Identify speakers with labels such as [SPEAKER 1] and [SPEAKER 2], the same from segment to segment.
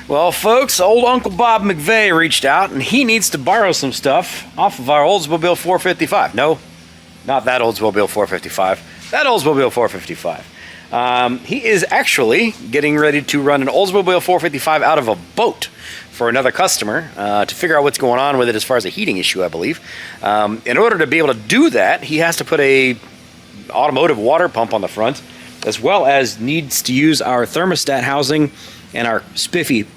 [SPEAKER 1] Well, folks, old Uncle Bob McVeigh reached out, and he needs to borrow some stuff off of our Oldsmobile 455. No, not that Oldsmobile 455. That Oldsmobile 455. He is actually getting ready to run an Oldsmobile 455 out of a boat for another customer to figure out what's going on with it as far as a heating issue, I believe. In order to be able to do that, he has to put a automotive water pump on the front, as well as needs to use our thermostat housing and our spiffy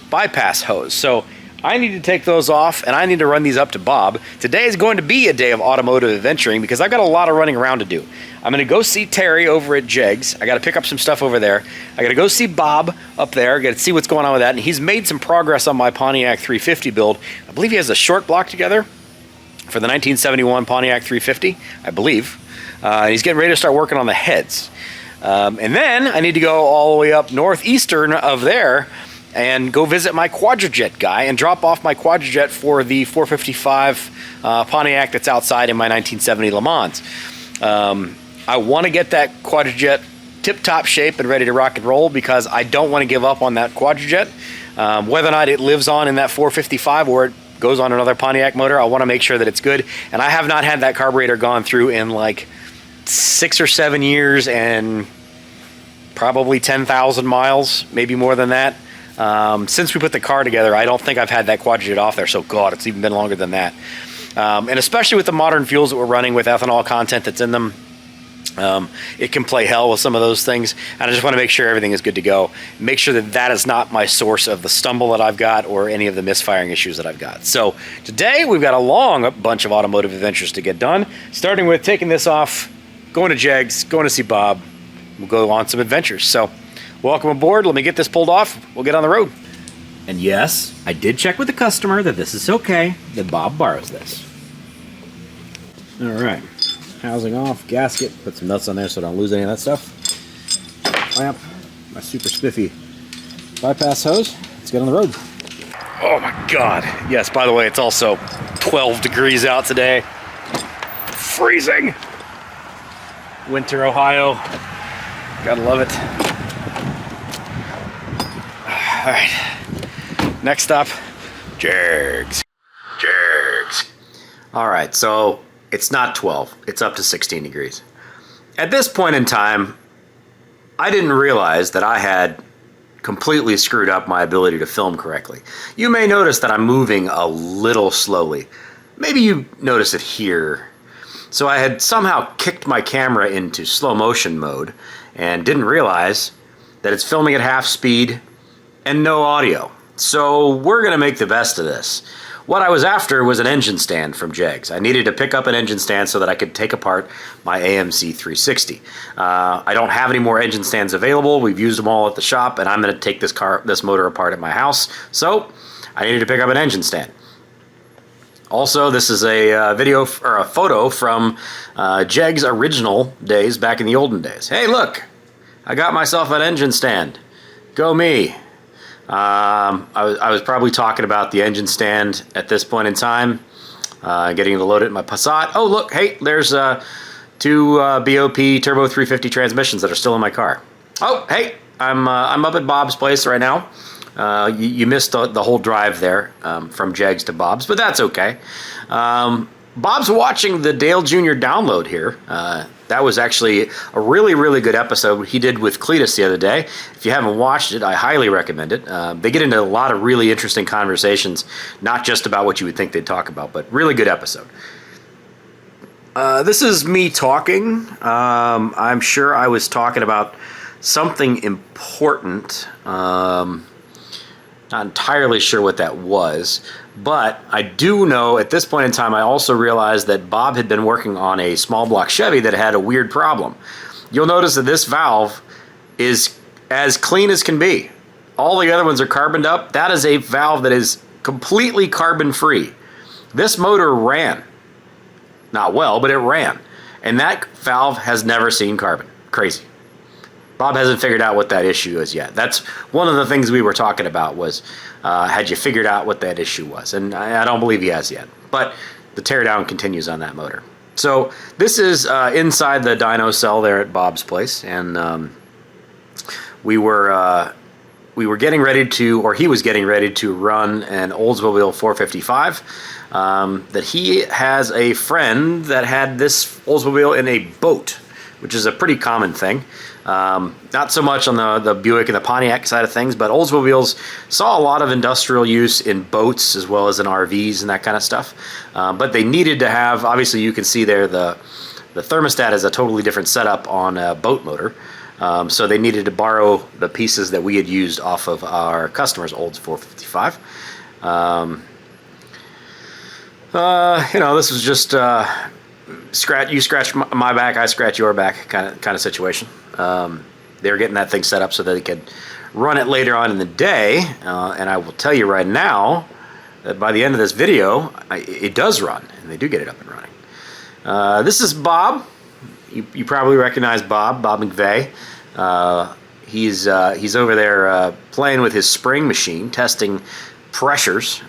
[SPEAKER 1] bypass hose. So I need to take those off, and I need to run these up to Bob. Today is going to be a day of automotive adventuring because I've got a lot of running around to do. I'm going to go see Terry over at Jegs. I got to pick up some stuff over there. I got to go see Bob up there. Got to see what's going on with that. And he's made some progress on my Pontiac 350 build. I believe he has a short block together for the 1971 Pontiac 350, I believe. He's getting ready to start working on the heads. And then I need to go all the way up northeastern of there and go visit my Quadrajet guy and drop off my Quadrajet for the 455 Pontiac that's outside in my 1970 Le Mans. I want to get that Quadrajet tip-top shape and ready to rock and roll because I don't want to give up on that Quadrajet. Whether or not it lives on in that 455 or it goes on another Pontiac motor, I want to make sure that it's good. And I have not had that carburetor gone through in like 6 or 7 years and probably 10,000 miles, maybe more than that. Since we put the car together, I don't think I've had that Quadrajet off there. So God, it's even been longer than that. And especially with the modern fuels that we're running with ethanol content that's in them, it can play hell with some of those things. And I just want to make sure everything is good to go. Make sure that that is not my source of the stumble that I've got or any of the misfiring issues that I've got. So today we've got a long bunch of automotive adventures to get done, starting with taking this off, going to Jegs, going to see Bob. We'll go on some adventures. So welcome aboard. Let me get this pulled off. We'll get on the road. And yes, I did check with the customer that this is okay, that Bob borrows this. All right. Housing off, gasket, put some nuts on there so I don't lose any of that stuff. Clamp, my super spiffy bypass hose. Let's get on the road. Oh my God. Yes, by the way, it's also 12 degrees out today. Freezing. Winter, Ohio. Gotta love it. All right. Next up, Jegs. Jegs. All right, so it's not 12. It's up to 16 degrees. At this point in time, I didn't realize that I had completely screwed up my ability to film correctly. You may notice that I'm moving a little slowly. Maybe you notice it here. So I had somehow kicked my camera into slow motion mode and didn't realize that it's filming at half speed and no audio. So we're gonna make the best of this. What I was after was an engine stand from Jegs. I needed to pick up an engine stand so that I could take apart my AMC 360. I don't have any more engine stands available. We've used them all at the shop, and I'm going to take this motor apart at my house. So I needed to pick up an engine stand. Also, this is a video or a photo from Jegs' original days back in the olden days. Hey, look, I got myself an engine stand. Go me. I was probably talking about the engine stand at this point in time, getting to load it in my Passat. Oh, look, hey, there's two BOP Turbo 350 transmissions that are still in my car. Oh, hey, I'm up at Bob's place right now. You missed the whole drive there from Jegs to Bob's, but that's okay. Bob's watching the Dale Jr. download here. That was actually a really, really good episode he did with Cletus the other day. If you haven't watched it, I highly recommend it. They get into a lot of really interesting conversations, not just about what you would think they'd talk about, but really good episode. This is me talking. I'm sure I was talking about something important. Not entirely sure what that was, but I do know at this point in time I also realized that Bob had been working on a small block Chevy that had a weird problem. You'll notice that this valve is as clean as can be. All the other ones are carboned up. That is a valve that is completely carbon free. This motor ran. Not well, but it ran. And that valve has never seen carbon. Crazy. Bob hasn't figured out what that issue is yet. That's one of the things we were talking about was, had you figured out what that issue was? And I don't believe he has yet. But the teardown continues on that motor. So this is inside the dyno cell there at Bob's place. And we were we were getting ready to, or he was getting ready to run an Oldsmobile 455. That he has a friend that had this Oldsmobile in a boat, which is a pretty common thing. Not so much on the Buick and the Pontiac side of things, but Oldsmobiles saw a lot of industrial use in boats as well as in RVs and that kind of stuff. But they needed to have, obviously you can see there the thermostat is a totally different setup on a boat motor. So they needed to borrow the pieces that we had used off of our customer's Olds 455. You know, this was just you scratch my back, I scratch your back kind of situation. They were getting that thing set up so that they could run it later on in the day, and I will tell you right now that by the end of this video, it does run, and they do get it up and running. This is Bob. You probably recognize Bob McVeigh. He's over there playing with his spring machine, testing pressures.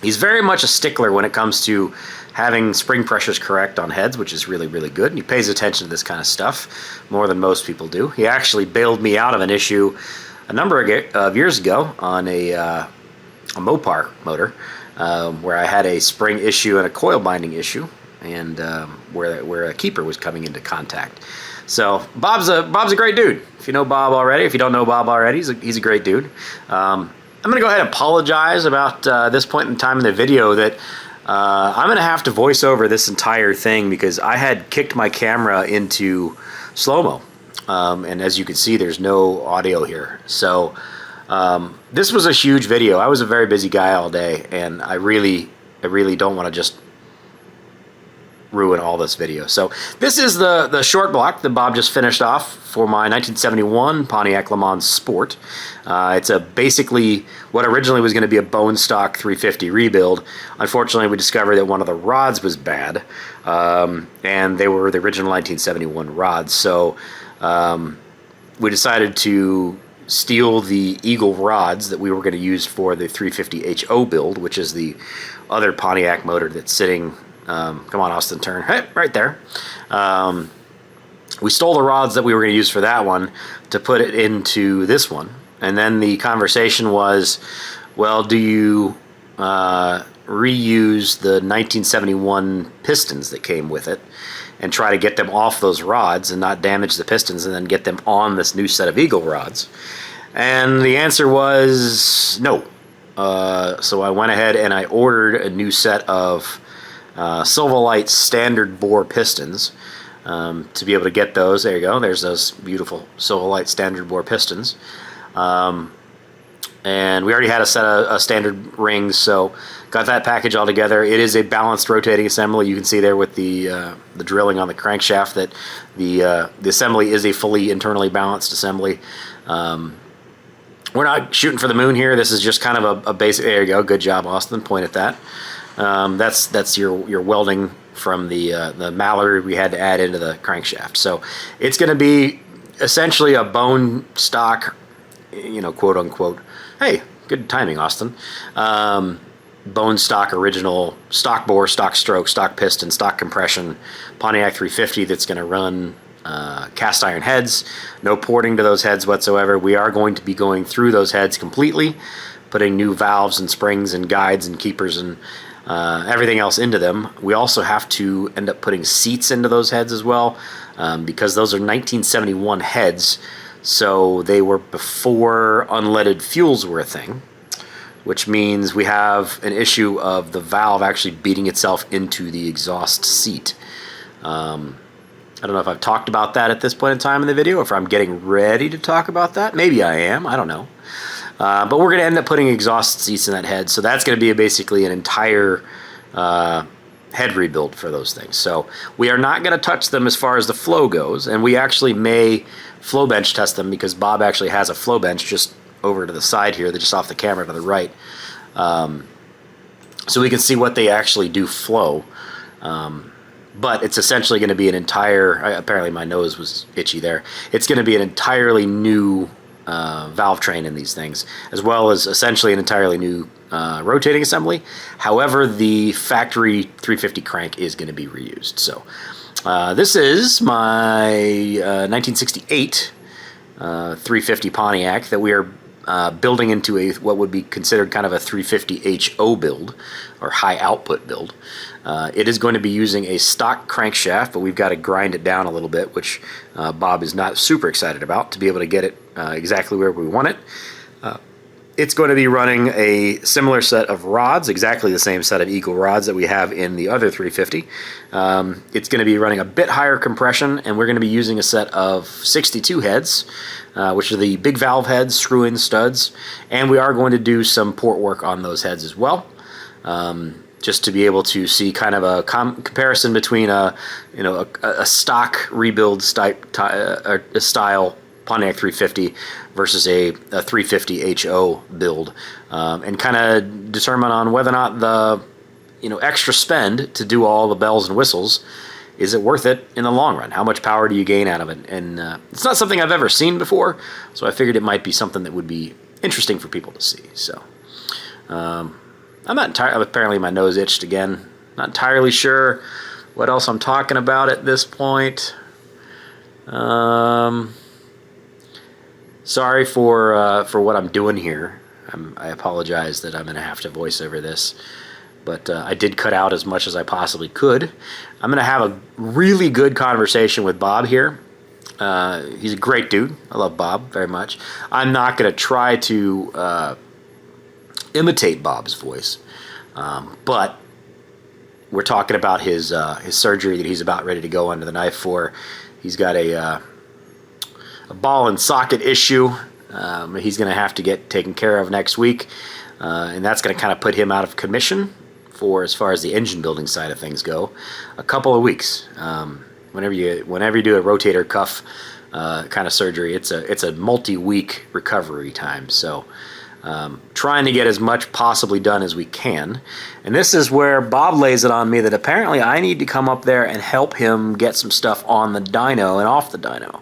[SPEAKER 1] He's very much a stickler when it comes to having spring pressures correct on heads, which is really, really good. And he pays attention to this kind of stuff more than most people do. He actually bailed me out of an issue a number of years ago on a Mopar motor, where I had a spring issue and a coil binding issue, and where a keeper was coming into contact. So Bob's a great dude. If you know Bob already, if you don't know Bob already, he's a great dude. I'm going to go ahead and apologize about this point in time in the video that I'm going to have to voice over this entire thing because I had kicked my camera into slow-mo. And as you can see, there's no audio here. So this was a huge video. I was a very busy guy all day, and I really don't want to just ruin all this video. So this is the short block that Bob just finished off for my 1971 Pontiac Le Mans Sport. It's basically what originally was going to be a bone stock 350 rebuild. Unfortunately, we discovered that one of the rods was bad, and they were the original 1971 rods. So we decided to steal the Eagle rods that we were going to use for the 350 HO build, which is the other Pontiac motor that's sitting. Come on, Austin, turn. Hey, right there. We stole the rods that we were going to use for that one to put it into this one. And then the conversation was, well, do you reuse the 1971 pistons that came with it and try to get them off those rods and not damage the pistons and then get them on this new set of Eagle rods? And the answer was no. So I went ahead and I ordered a new set of Silverlight standard bore pistons to be able to get those. There you go. There's those beautiful Silverlight standard bore pistons. And we already had a set of standard rings, so got that package all together. It is a balanced rotating assembly. You can see there with the drilling on the crankshaft that the assembly is a fully internally balanced assembly. We're not shooting for the moon here. This is just kind of a basic. There you go. Good job, Austin. Point at that. That's your welding from the Mallory we had to add into the crankshaft. So it's going to be essentially a bone stock, quote unquote. Hey, good timing, Austin. Bone stock original stock bore, stock stroke, stock piston, stock compression Pontiac 350 that's going to run cast iron heads. No porting to those heads whatsoever. We are going to be going through those heads completely, putting new valves and springs and guides and keepers and everything else into them. We also have to end up putting seats into those heads as well, because those are 1971 heads, so they were before unleaded fuels were a thing, which means we have an issue of the valve actually beating itself into the exhaust seat. I don't know if I've talked about that at this point in time in the video, or if I'm getting ready to talk about that. Maybe I am, I don't know. But we're going to end up putting exhaust seats in that head, so that's going to be basically an entire head rebuild for those things. So we are not going to touch them as far as the flow goes, and we actually may flow bench test them because Bob actually has a flow bench just over to the side here, just off the camera to the right, so we can see what they actually do flow. But it's essentially going to be an entire, apparently my nose was itchy there, it's going to be an entirely new valve train in these things, as well as essentially an entirely new rotating assembly. However, the factory 350 crank is going to be reused. So this is my 1968 350 Pontiac that we are building into what would be considered kind of a 350 HO build, or high output build. It is going to be using a stock crankshaft, but we've got to grind it down a little bit, which Bob is not super excited about, to be able to get it exactly where we want it. It's going to be running a similar set of rods, exactly the same set of Eagle rods that we have in the other 350. It's going to be running a bit higher compression, and we're going to be using a set of 62 heads, which are the big valve heads, screw-in studs, and we are going to do some port work on those heads as well, just to be able to see kind of a comparison between a stock rebuild style Pontiac 350 versus a 350 HO build, and kind of determine on whether or not the extra spend to do all the bells and whistles, is it worth it in the long run? How much power do you gain out of it? And it's not something I've ever seen before, so I figured it might be something that would be interesting for people to see. So I'm not entirely, apparently my nose itched again, not entirely sure what else I'm talking about at this point. Sorry for what I'm doing here. I apologize that I'm going to have to voice over this, but I did cut out as much as I possibly could. I'm going to have a really good conversation with Bob here. He's a great dude. I love Bob very much. I'm not going to try to imitate Bob's voice, but we're talking about his surgery that he's about ready to go under the knife for. He's got a ball and socket issue he's going to have to get taken care of next week, and that's going to kind of put him out of commission for, as far as the engine building side of things go, a couple of weeks. Whenever you do a rotator cuff kind of surgery, it's a multi-week recovery time. So trying to get as much possibly done as we can. And this is where Bob lays it on me that apparently I need to come up there and help him get some stuff on the dyno and off the dyno.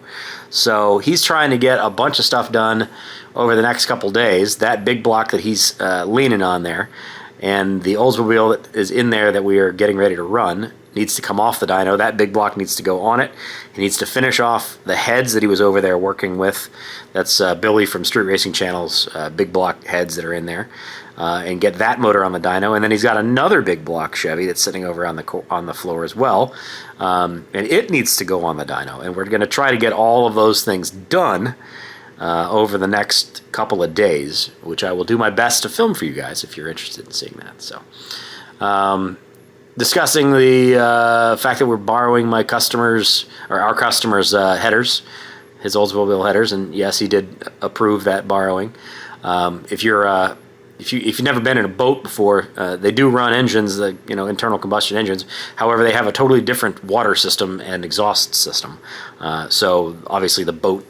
[SPEAKER 1] So he's trying to get a bunch of stuff done over the next couple days. That big block that he's leaning on there, and the Oldsmobile that is in there that we are getting ready to run, needs to come off the dyno. That big block needs to go on it. He needs to finish off the heads that he was over there working with. That's Billy from Street Racing Channel's big block heads that are in there, and get that motor on the dyno. And then he's got another big block Chevy that's sitting over on the floor as well, and it needs to go on the dyno. And we're going to try to get all of those things done over the next couple of days, which I will do my best to film for you guys if you're interested in seeing that. So discussing the fact that we're borrowing my customers, or our customers' headers, his Oldsmobile headers, and yes, he did approve that borrowing. If you've never been in a boat before, they do run engines, internal combustion engines. However, they have a totally different water system and exhaust system. So obviously the boat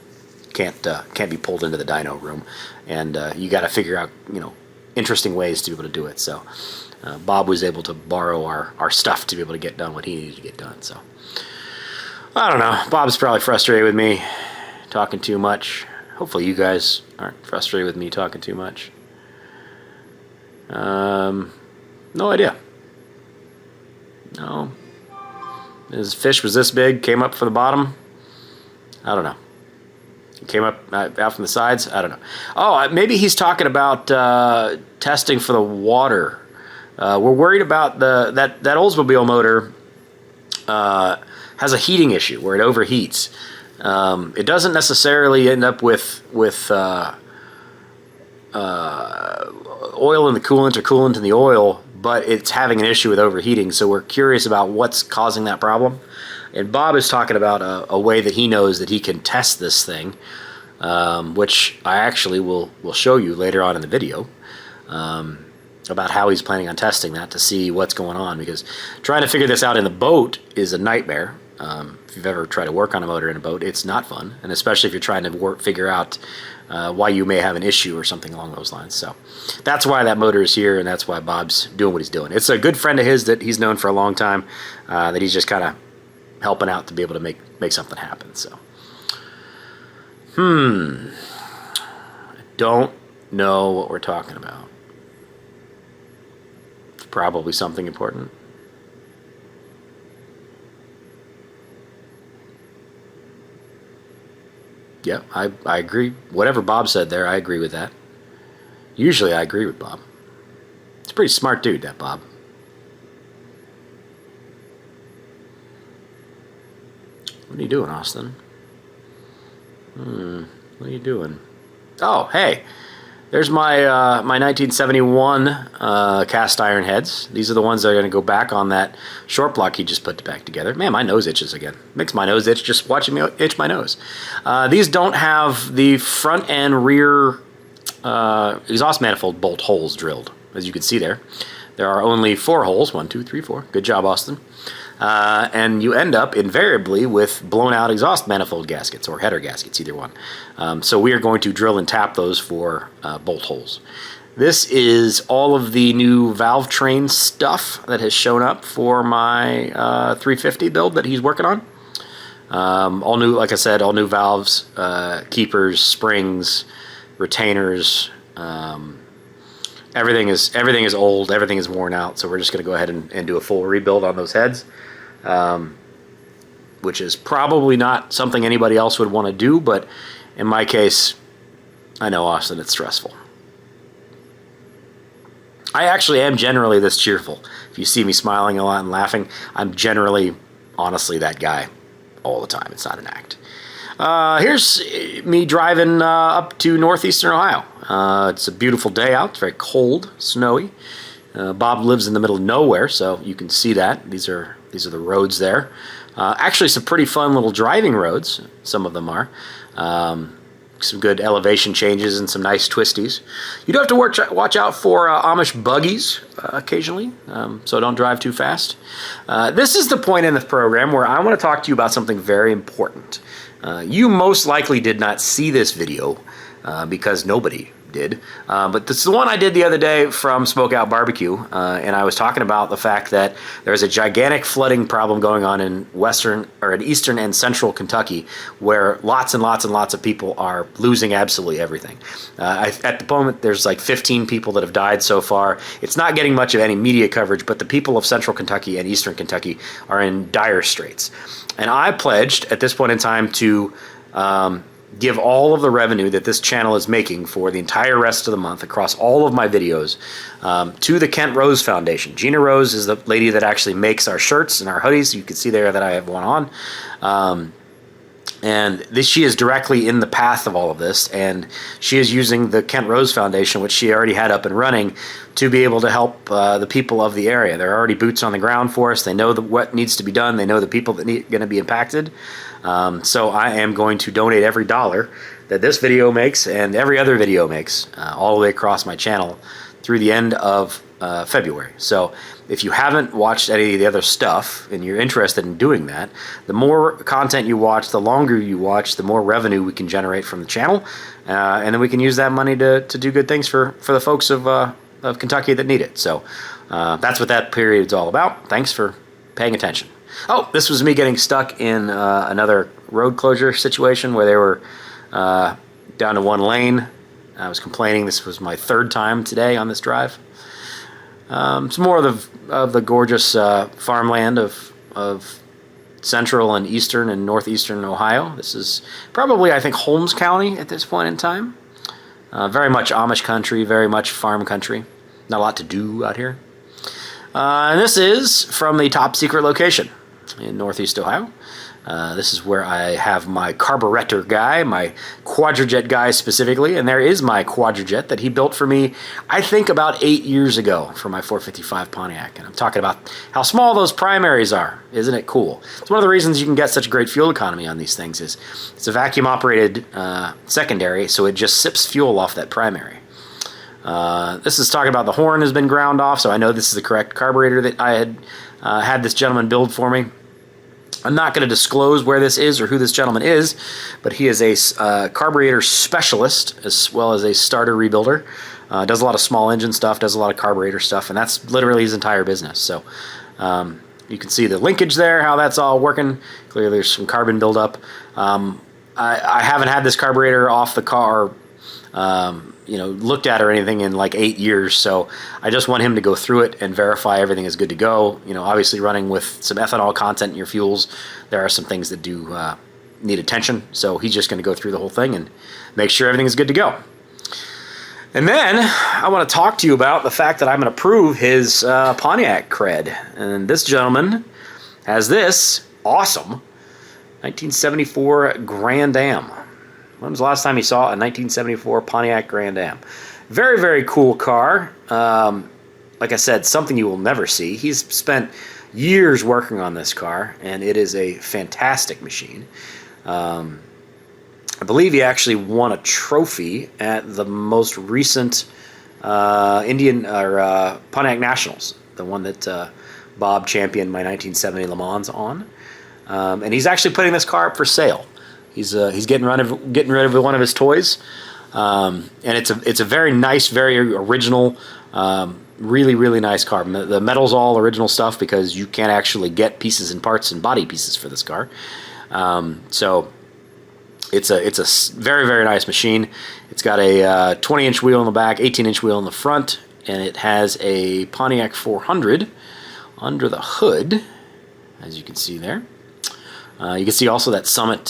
[SPEAKER 1] can't be pulled into the dyno room, and you got to figure out interesting ways to be able to do it. So Bob was able to borrow our stuff to be able to get done what he needed to get done. So I don't know. Bob's probably frustrated with me talking too much. Hopefully you guys aren't frustrated with me talking too much. No idea. No. His fish was this big, came up from the bottom. I don't know. It came up out from the sides. I don't know. Oh, maybe he's talking about testing for the water. We're worried about that Oldsmobile motor has a heating issue where it overheats. It doesn't necessarily end up with oil in the coolant or coolant in the oil, but it's having an issue with overheating. So we're curious about what's causing that problem. And Bob is talking about a way that he knows that he can test this thing, which I actually will show you later on in the video, about how he's planning on testing that to see what's going on, because trying to figure this out in the boat is a nightmare. If you've ever tried to work on a motor in a boat, it's not fun, and especially if you're trying to figure out why you may have an issue or something along those lines. So that's why that motor is here, and that's why Bob's doing what he's doing. It's a good friend of his that he's known for a long time, that he's just kind of helping out to be able to make something happen. So I don't know what we're talking about. It's probably something important. Yeah, I agree. Whatever Bob said there, I agree with that. Usually I agree with Bob. He's a pretty smart dude, that Bob. What are you doing, Austin? What are you doing? Oh, hey. There's my my 1971 cast iron heads. These are the ones that are going to go back on that short block he just put back together. Man, my nose itches again. Makes my nose itch just watching me itch my nose. These don't have the front and rear exhaust manifold bolt holes drilled, as you can see there. There are only 4 holes. 1, 2, 3, 4. Good job, Austin. And you end up invariably with blown out exhaust manifold gaskets or header gaskets, either one. So we are going to drill and tap those for bolt holes. This is all of the new valve train stuff that has shown up for my 350 build that he's working on. All new, like I said, all new valves, keepers, springs, retainers. Everything is old, everything is worn out, so we're just going to go ahead and do a full rebuild on those heads. Which is probably not something anybody else would want to do, but in my case, I know, Austin, it's stressful. I actually am generally this cheerful. If you see me smiling a lot and laughing, I'm generally, honestly, that guy all the time. It's not an act. Here's me driving up to northeastern Ohio. It's a beautiful day out. It's very cold, snowy. Bob lives in the middle of nowhere, so you can see that. These are the roads there. Actually, some pretty fun little driving roads. Some of them are. Some good elevation changes and some nice twisties. You do have to watch out for Amish buggies occasionally, so don't drive too fast. This is the point in the program where I want to talk to you about something very important. You most likely did not see this video because nobody did, but this is the one I did the other day from Smokeout Barbecue, and I was talking about the fact that there's a gigantic flooding problem going on in eastern and central Kentucky, where lots and lots and lots of people are losing absolutely everything. At the moment, there's like 15 people that have died so far. It's not getting much of any media coverage, but the people of central Kentucky and eastern Kentucky are in dire straits. And I pledged at this point in time to give all of the revenue that this channel is making for the entire rest of the month across all of my videos to the Kent Rose Foundation. Gina Rose is the lady that actually makes our shirts and our hoodies. You can see there that I have one on. She is directly in the path of all of this, and she is using the Kent Rose Foundation, which she already had up and running, to be able to help the people of the area. There are already boots on the ground for us. They know what needs to be done. They know the people that are going to be impacted. So I am going to donate every dollar that this video makes and every other video makes all the way across my channel through the end of February. So if you haven't watched any of the other stuff and you're interested in doing that, the more content you watch, the longer you watch, the more revenue we can generate from the channel, and then we can use that money to do good things for the folks of Kentucky that need it. So that's what that period is all about. Thanks for paying attention. Oh, this was me getting stuck in another road closure situation where they were down to one lane. I was complaining. This was my 3rd time today on this drive. It's more of the gorgeous farmland of central and eastern and northeastern Ohio. This is probably, I think, Holmes County at this point in time. Very much Amish country, very much farm country. Not a lot to do out here. And this is from the top secret location in northeast Ohio. This is where I have my Carburetor guy, my Quadrajet guy specifically, and there is my Quadrajet that he built for me, I think about 8 years ago for my 455 Pontiac. And I'm talking about how small those primaries are. Isn't it cool? It's one of the reasons you can get such great fuel economy on these things is it's a vacuum operated secondary, so it just sips fuel off that primary. This is talking about the horn has been ground off, so I know this is the correct carburetor that I had this gentleman build for me. I'm not going to disclose where this is or who this gentleman is, but he is a carburetor specialist as well as a starter rebuilder. Does a lot of small engine stuff, does a lot of carburetor stuff, and that's literally his entire business. So you can see the linkage there, how that's all working. Clearly there's some carbon buildup. I haven't had this carburetor off the car looked at or anything in like 8 years, so I just want him to go through it and verify everything is good to go. Obviously running with some ethanol content in your fuels, there are some things that do need attention. So he's just going to go through the whole thing and make sure everything is good to go. And then I want to talk to you about the fact that I'm going to prove his Pontiac cred. And this gentleman has this awesome 1974 Grand Am. When was the last time you saw a 1974 Pontiac Grand Am? Very, very cool car. Like I said, something you will never see. He's spent years working on this car, and it is a fantastic machine. I believe he actually won a trophy at the most recent Pontiac Nationals, the one that Bob championed my 1970 Le Mans on. And he's actually putting this car up for sale. He's getting rid of one of his toys, and it's a very nice, very original, really, really nice car. The metal's all original stuff because you can't actually get pieces and parts and body pieces for this car. So it's a very, very nice machine. It's got a 20-inch wheel in the back, 18-inch wheel in the front, and it has a Pontiac 400 under the hood, as you can see there. You can see also that Summit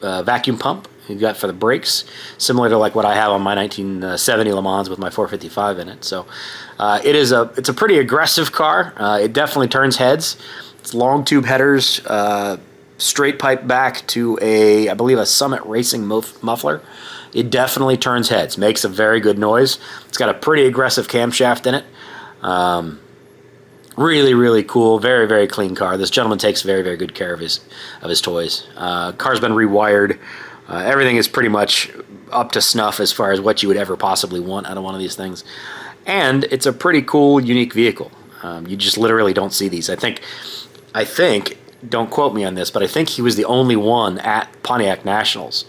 [SPEAKER 1] vacuum pump you've got for the brakes, similar to like what I have on my 1970 Le Mans with my 455 in it. So it's a pretty aggressive car. It definitely turns heads. It's long tube headers, straight pipe back to I believe a Summit Racing muffler. It definitely turns heads, makes a very good noise. It's got a pretty aggressive camshaft in it. Really, really cool, very, very clean car. This gentleman takes very, very good care of his toys. Car's been rewired. Everything is pretty much up to snuff as far as what you would ever possibly want out of one of these things. And it's a pretty cool, unique vehicle. You just literally don't see these. I think, don't quote me on this, but I think he was the only one at Pontiac Nationals.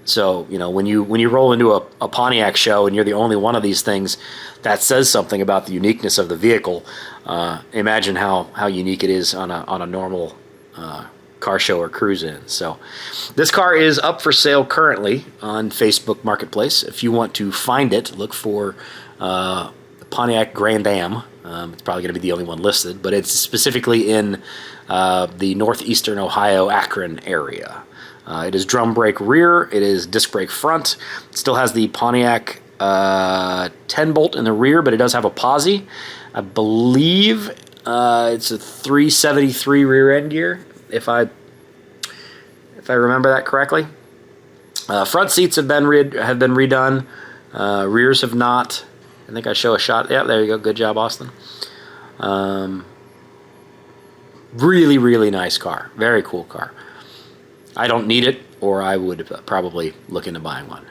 [SPEAKER 1] So, when you roll into a Pontiac show and you're the only one of these things, that says something about the uniqueness of the vehicle. Imagine how unique it is on a normal car show or cruise in. So this car is up for sale currently on Facebook Marketplace. If you want to find it, look for Pontiac Grand Am. It's probably going to be the only one listed, but it's specifically in the northeastern Ohio, Akron area. It is drum brake rear. It is disc brake front. It still has the Pontiac 10-bolt in the rear, but it does have a posi. I believe it's a 373 rear end gear, if I remember that correctly. Front seats have been redone. Rears have not. I think I show a shot. Yeah, there you go. Good job, Austin. Really, really nice car. Very cool car. I don't need it, or I would probably look into buying one.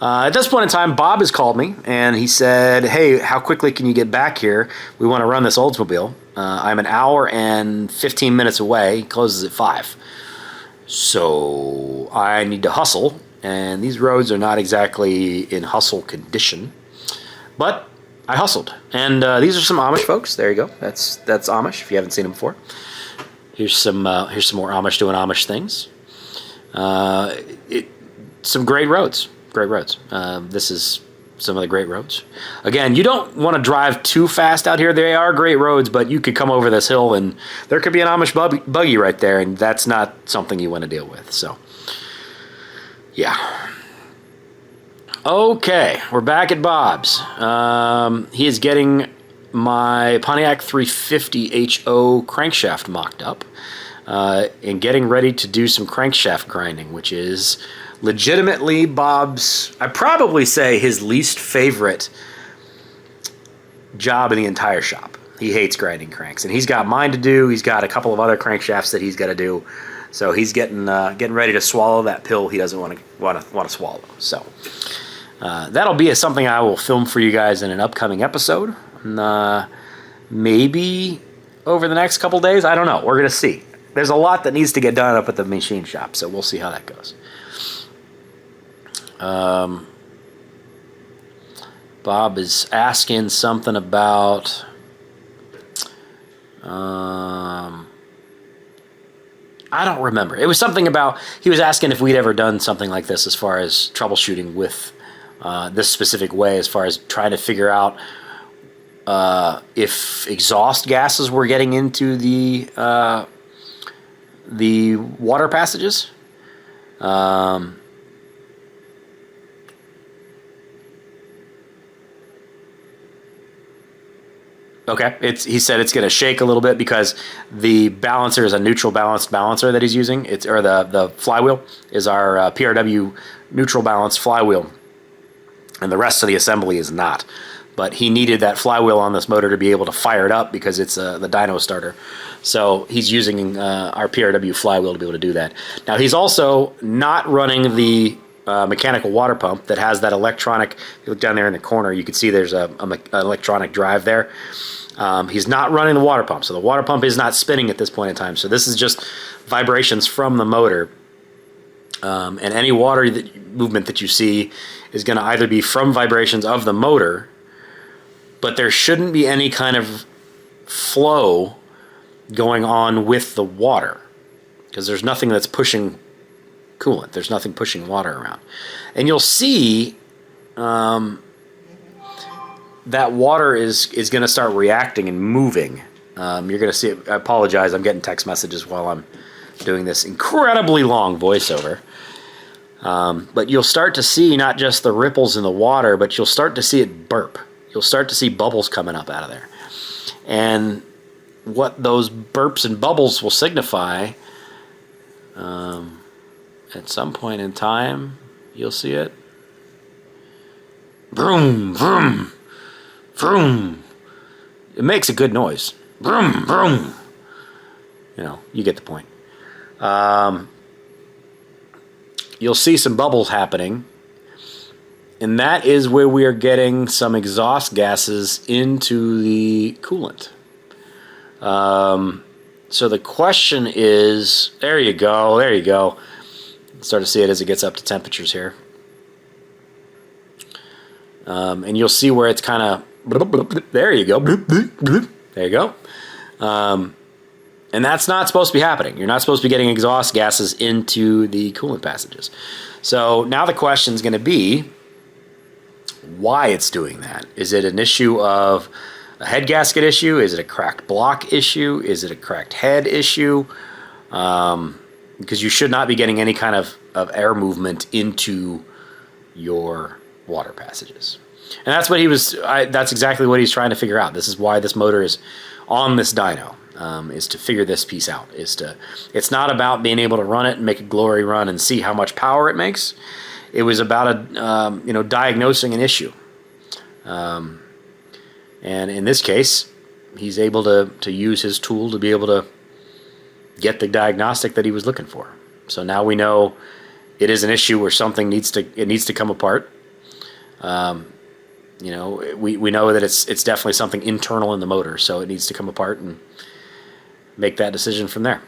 [SPEAKER 1] At this point in time, Bob has called me, and he said, hey, how quickly can you get back here? We want to run this Oldsmobile. I'm an hour and 15 minutes away. He closes at 5. So I need to hustle, and these roads are not exactly in hustle condition. But I hustled, and these are some Amish folks. There you go. That's Amish, if you haven't seen them before. Here's some more Amish doing Amish things. Some great roads. This is some of the great roads. Again, you don't want to drive too fast out here. They are great roads, but you could come over this hill and there could be an Amish buggy right there, and that's not something you want to deal with. So, yeah. Okay, we're back at Bob's. He is getting my Pontiac 350 HO crankshaft mocked up. And getting ready to do some crankshaft grinding, which is legitimately Bob's, I'd probably say his least favorite job in the entire shop. He hates grinding cranks, and he's got mine to do. He's got a couple of other crankshafts that he's got to do. So he's getting ready to swallow that pill he doesn't want to swallow. So that'll be something I will film for you guys in an upcoming episode. Maybe over the next couple days. I don't know. We're gonna see. There's a lot that needs to get done up at the machine shop, so we'll see how that goes. Bob is asking something about I don't remember. It was something about, he was asking if we'd ever done something like this as far as troubleshooting with this specific way, as far as trying to figure out if exhaust gases were getting into the the water passages. Okay, he said it's going to shake a little bit because the balancer is a neutral balanced balancer that he's using. The flywheel is our PRW neutral balanced flywheel, and the rest of the assembly is not. But he needed that flywheel on this motor to be able to fire it up because it's the dyno starter. So he's using our PRW flywheel to be able to do that. Now he's also not running the mechanical water pump that has that electronic. If you look down there in the corner, you can see there's an electronic drive there. He's not running the water pump, so the water pump is not spinning at this point in time. So this is just vibrations from the motor. And any water movement that you see is going to either be from vibrations of the motor, but there shouldn't be any kind of flow going on with the water because there's nothing that's pushing coolant. There's nothing pushing water around. And you'll see that water is going to start reacting and moving. You're going to see it. I apologize. I'm getting text messages while I'm doing this incredibly long voiceover. But you'll start to see not just the ripples in the water, but you'll start to see it burp. You'll start to see bubbles coming up out of there. And what those burps and bubbles will signify, at some point in time, you'll see it. Vroom, vroom, vroom. It makes a good noise. Vroom, vroom. You know, you get the point. You'll see some bubbles happening. And that is where we are getting some exhaust gases into the coolant. So the question is, there you go. Start to see it as it gets up to temperatures here. And you'll see where it's kind of, there you go. There you go. And that's not supposed to be happening. You're not supposed to be getting exhaust gases into the coolant passages. So now the question is going to be why it's doing that. Is it an issue of a head gasket issue? Is it a cracked block issue? Is it a cracked head issue? Because you should not be getting any kind of air movement into your water passages. And that's what that's exactly what he's trying to figure out. This is why this motor is on this dyno, is to figure this piece out. It's not about being able to run it and make a glory run and see how much power it makes. It was about diagnosing an issue. And in this case, he's able to use his tool to be able to get the diagnostic that he was looking for. So now we know it is an issue where something needs to come apart. We know that it's definitely something internal in the motor, so it needs to come apart and make that decision from there.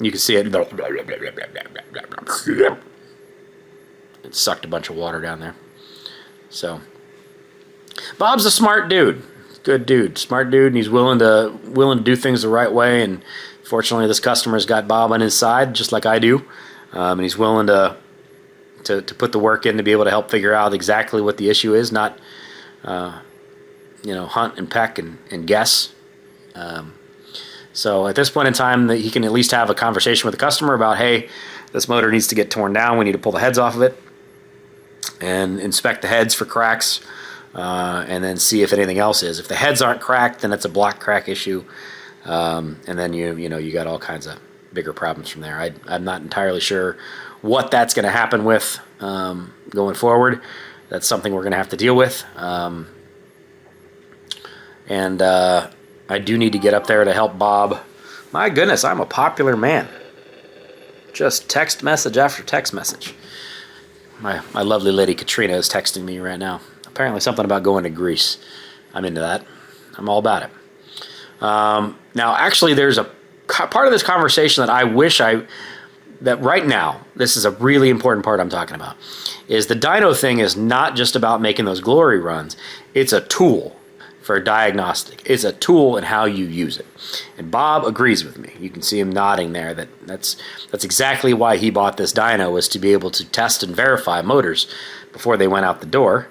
[SPEAKER 1] You can see it. It sucked a bunch of water down there. So Bob's a smart dude. Good dude. Smart dude, and he's willing to do things the right way. And fortunately, this customer's got Bob on his side, just like I do. And he's willing to put the work in to be able to help figure out exactly what the issue is, not hunt and peck and guess. So at this point in time, he can at least have a conversation with the customer about, hey, this motor needs to get torn down. We need to pull the heads off of it and inspect the heads for cracks, and then see if anything else is. If the heads aren't cracked, then it's a block crack issue, and then you got all kinds of bigger problems from there. I'm not entirely sure what that's going to happen with going forward. That's something we're going to have to deal with, and I do need to get up there to help Bob. My goodness, I'm a popular man. Just text message after text message. My lovely lady Katrina is texting me right now. Apparently something about going to Greece. I'm into that. I'm all about it. Now, actually, there's a part of this conversation that I wish that right now, this is a really important part I'm talking about, is the dyno thing is not just about making those glory runs. It's a tool for a diagnostic. It's a tool in how you use it. And Bob agrees with me. You can see him nodding there. That's exactly why he bought this dyno, was to be able to test and verify motors before they went out the door.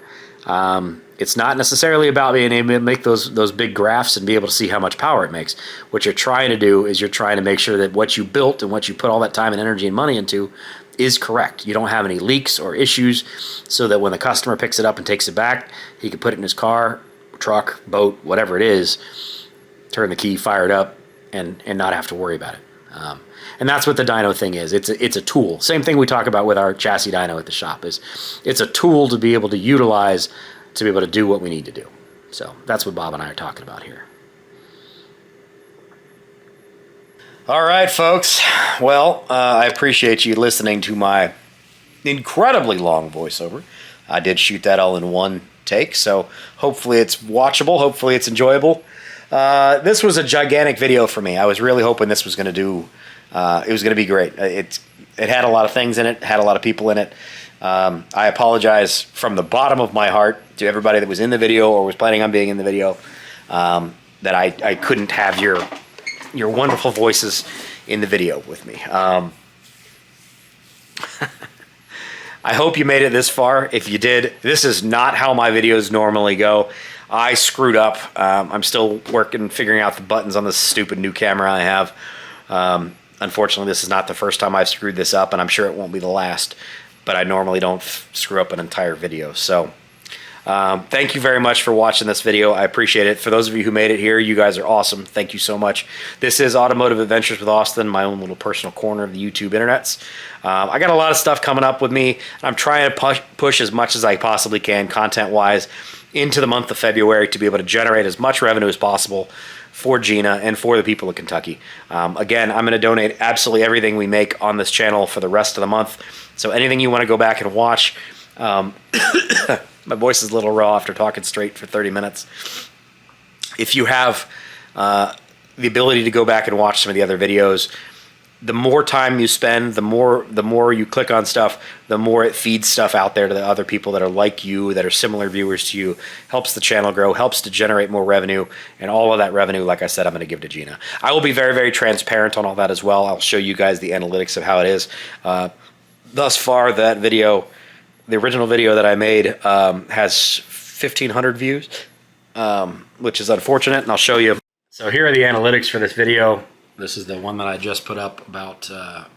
[SPEAKER 1] It's not necessarily about being able to make those big graphs and be able to see how much power it makes. What you're trying to do is you're trying to make sure that what you built and what you put all that time and energy and money into is correct. You don't have any leaks or issues, so that when the customer picks it up and takes it back, he can put it in his car, truck, boat, whatever it is, turn the key, fire it up, and not have to worry about it. And that's what the dyno thing is. It's a tool. Same thing we talk about with our chassis dyno at the shop. It's a tool to be able to utilize to be able to do what we need to do. So that's what Bob and I are talking about here. All right, folks. Well, I appreciate you listening to my incredibly long voiceover. I did shoot that all in one take, so hopefully it's watchable. Hopefully it's enjoyable. This was a gigantic video for me. I was really hoping this was going to do. It was going to be great. It had a lot of things in it. Had a lot of people in it. I apologize from the bottom of my heart to everybody that was in the video or was planning on being in the video, that I couldn't have your wonderful voices in the video with me. I hope you made it this far. If you did, this is not how my videos normally go. I screwed up. I'm still figuring out the buttons on this stupid new camera I have. Unfortunately, this is not the first time I've screwed this up, and I'm sure it won't be the last. But I normally don't screw up an entire video. So thank you very much for watching this video. I appreciate it. For those of you who made it here, you guys are awesome. Thank you so much. This is Automotive Adventures with Austin, my own little personal corner of the YouTube internets. I got a lot of stuff coming up with me. I'm trying to push as much as I possibly can, content-wise, into the month of February to be able to generate as much revenue as possible for Gina and for the people of Kentucky. Again, I'm going to donate absolutely everything we make on this channel for the rest of the month. So anything you want to go back and watch, my voice is a little raw after talking straight for 30 minutes. If you have the ability to go back and watch some of the other videos, the more time you spend, the more you click on stuff, the more it feeds stuff out there to the other people that are like you, that are similar viewers to you, helps the channel grow, helps to generate more revenue, and all of that revenue, like I said, I'm going to give to Gina. I will be very, very transparent on all that as well. I'll show you guys the analytics of how it is. Thus far, that video, the original video that I made, has 1,500 views, which is unfortunate, and I'll show you. So here are the analytics for this video. This is the one that I just put up about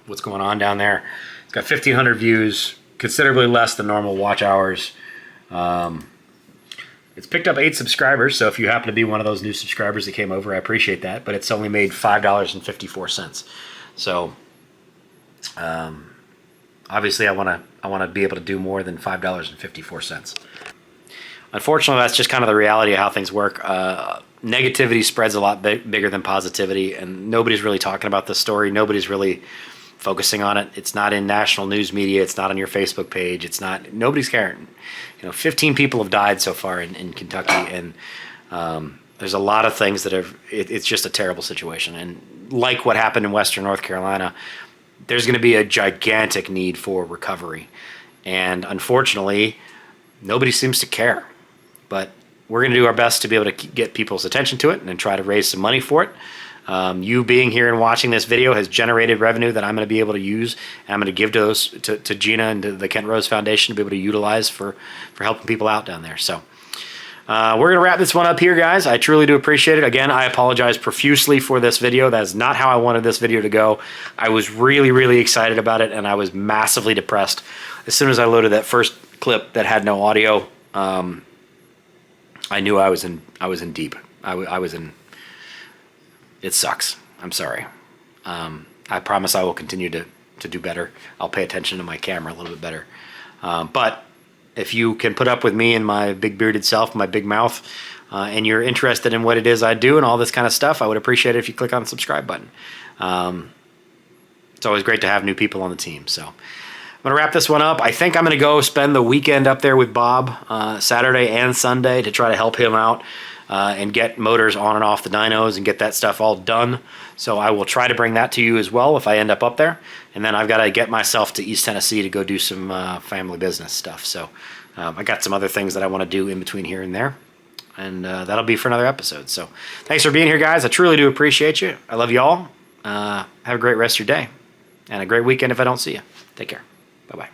[SPEAKER 1] what's going on down there. It's got 1,500 views, considerably less than normal watch hours. It's picked up 8 subscribers, so if you happen to be one of those new subscribers that came over, I appreciate that, but it's only made $5.54. So obviously I want to be able to do more than $5.54. Unfortunately, that's just kind of the reality of how things work. Negativity spreads a lot bigger than positivity, and nobody's really talking about this story. Nobody's really focusing on it. It's not in national news media. It's not on your Facebook page. It's not. Nobody's caring. 15 people have died so far in Kentucky, and there's a lot of things that have. It's just a terrible situation. And like what happened in Western North Carolina, there's going to be a gigantic need for recovery, and unfortunately, nobody seems to care. But we're going to do our best to be able to get people's attention to it and try to raise some money for it. You being here and watching this video has generated revenue that I'm going to be able to use, and I'm going to give to Gina and to the Kent Rose Foundation to be able to utilize for helping people out down there. So we're going to wrap this one up here, guys. I truly do appreciate it. Again, I apologize profusely for this video. That is not how I wanted this video to go. I was really, really excited about it, and I was massively depressed as soon as I loaded that first clip that had no audio. I knew I was in deep. I was in. It sucks. I'm sorry. I promise I will continue to do better. I'll pay attention to my camera a little bit better. But if you can put up with me and my big bearded self, my big mouth, and you're interested in what it is I do and all this kind of stuff, I would appreciate it if you click on the subscribe button. It's always great to have new people on the team. So I'm going to wrap this one up. I think I'm going to go spend the weekend up there with Bob, Saturday and Sunday, to try to help him out and get motors on and off the dynos and get that stuff all done. So I will try to bring that to you as well if I end up there. And then I've got to get myself to East Tennessee to go do some family business stuff. So I got some other things that I want to do in between here and there. And that'll be for another episode. So thanks for being here, guys. I truly do appreciate you. I love you all. Have a great rest of your day. And a great weekend if I don't see you. Take care. Bye-bye.